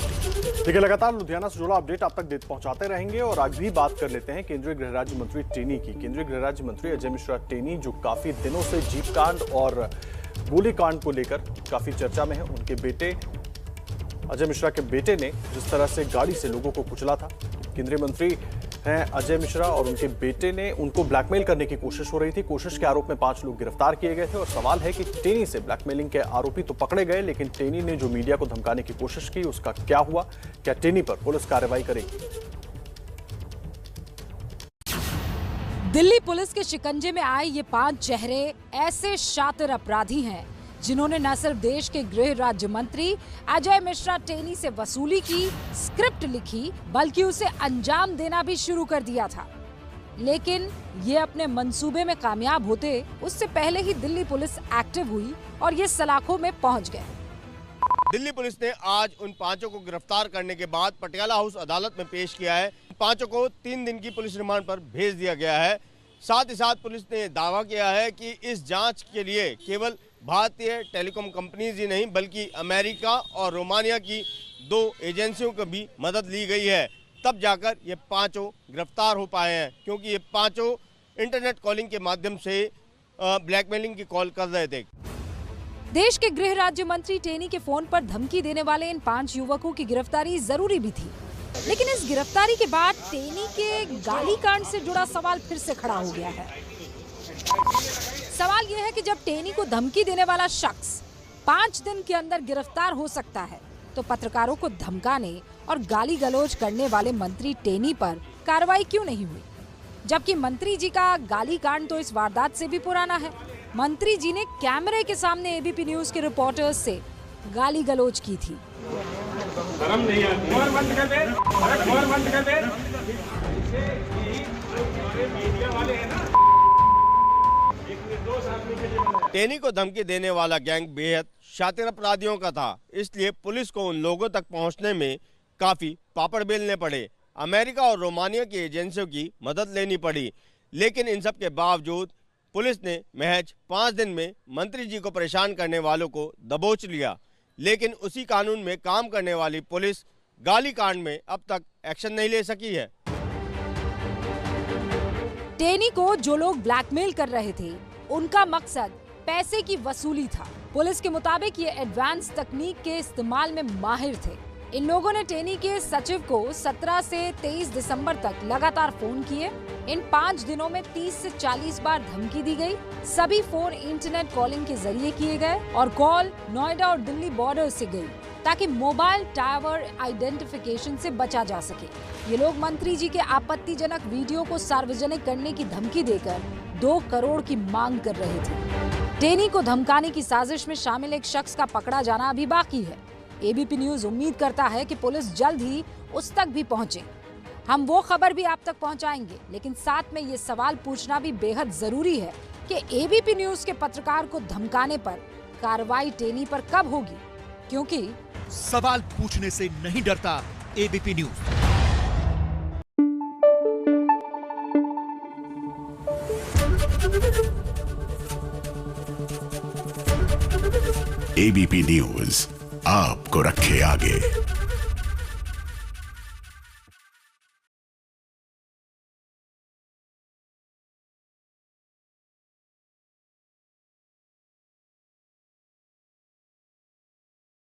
देखिए, लगातार लुधियाना से जुड़ा अपडेट आप तक पहुंचाते रहेंगे और आज भी बात कर लेते हैं केंद्रीय गृह राज्य मंत्री टेनी की। केंद्रीय गृह राज्य मंत्री अजय मिश्रा टेनी, जो काफी दिनों से जीप कांड और गोलीकांड को लेकर काफी चर्चा में है। उनके बेटे अजय मिश्रा के बेटे ने जिस तरह से गाड़ी से लोगों को कुचला था, केंद्रीय मंत्री हैं अजय मिश्रा और उनके बेटे ने उनको ब्लैकमेल करने की कोशिश हो रही थी। कोशिश के आरोप में 5 लोग गिरफ्तार किए गए थे और सवाल है कि टेनी से ब्लैकमेलिंग के आरोपी तो पकड़े गए, लेकिन टेनी ने जो मीडिया को धमकाने की कोशिश की उसका क्या हुआ? क्या टेनी पर पुलिस कार्रवाई करेगी? दिल्ली पुलिस के शिकंजे में आए ये 5 चेहरे ऐसे शातिर अपराधी हैं जिन्होंने न सिर्फ देश के गृह राज्य मंत्री अजय मिश्रा टेनी से वसूली की, स्क्रिप्ट लिखी, बल्कि उसे अंजाम देना भी शुरू कर दिया था। लेकिन ये अपने मंसूबे में कामयाब होते उससे पहले ही दिल्ली पुलिस एक्टिव हुई और ये सलाखों में पहुंच गए। दिल्ली पुलिस ने आज उन 5 को गिरफ्तार करने के बाद पटियाला हाउस अदालत में पेश किया है। 5 को 3 दिन की पुलिस रिमांड पर भेज दिया गया है। साथ ही साथ पुलिस ने दावा किया है कि इस जांच के लिए केवल भारतीय टेलीकॉम कंपनीज ही नहीं बल्कि अमेरिका और रोमानिया की 2 एजेंसियों की भी मदद ली गई है। तब जाकर ये 5 गिरफ्तार हो पाए हैं, क्योंकि ये 5 इंटरनेट कॉलिंग के माध्यम से ब्लैकमेलिंग की कॉल कर रहे थे। देश के गृह राज्य मंत्री टेनी के फोन पर धमकी देने वाले इन 5 युवकों की गिरफ्तारी जरूरी भी थी, लेकिन इस गिरफ्तारी के बाद टेनी के गाली कांड से जुड़ा सवाल फिर से खड़ा हो गया है। सवाल यह है कि जब टेनी को धमकी देने वाला शख्स 5 दिन के अंदर गिरफ्तार हो सकता है, तो पत्रकारों को धमकाने और गाली गलौज करने वाले मंत्री टेनी पर कार्रवाई क्यों नहीं हुई? जबकि मंत्री जी का गाली कांड तो इस वारदात से भी पुराना है। मंत्री जी ने कैमरे के सामने एबीपी न्यूज के रिपोर्टर्स से गाली गलौज की थी। टेनी को धमकी देने वाला गैंग बेहद शातिर अपराधियों का था, इसलिए पुलिस को उन लोगों तक पहुंचने में काफी पापड़ बेलने पड़े। अमेरिका और रोमानिया की एजेंसियों की मदद लेनी पड़ी, लेकिन इन सब के बावजूद पुलिस ने महज 5 दिन में मंत्री जी को परेशान करने वालों को दबोच लिया। लेकिन उसी कानून में काम करने वाली पुलिस गाली कांड में अब तक एक्शन नहीं ले सकी है। टेनी को जो लोग ब्लैकमेल कर रहे थे, उनका मकसद पैसे की वसूली था। पुलिस के मुताबिक ये एडवांस तकनीक के इस्तेमाल में माहिर थे। इन लोगों ने टेनी के सचिव को 17 से 23 दिसंबर तक लगातार फोन किए। इन 5 दिनों में 30 से 40 बार धमकी दी गई। सभी फोन इंटरनेट कॉलिंग के जरिए किए गए और कॉल नोएडा और दिल्ली बॉर्डर से गई, ताकि मोबाइल टावर आइडेंटिफिकेशन से बचा जा सके। ये लोग मंत्री जी के आपत्तिजनक वीडियो को सार्वजनिक करने की धमकी देकर 2 करोड़ की मांग कर रहे थे। टेनी को धमकाने की साजिश में शामिल एक शख्स का पकड़ा जाना अभी बाकी है। एबीपी न्यूज उम्मीद करता है कि पुलिस जल्द ही उस तक भी पहुंचे। हम वो खबर भी आप तक पहुंचाएंगे, लेकिन साथ में ये सवाल पूछना भी बेहद जरूरी है कि एबीपी न्यूज के पत्रकार को धमकाने पर कार्रवाई टेनी पर कब होगी, क्योंकि सवाल पूछने से नहीं डरता एबीपी न्यूज। एबीपी न्यूज आपको रखे आगे।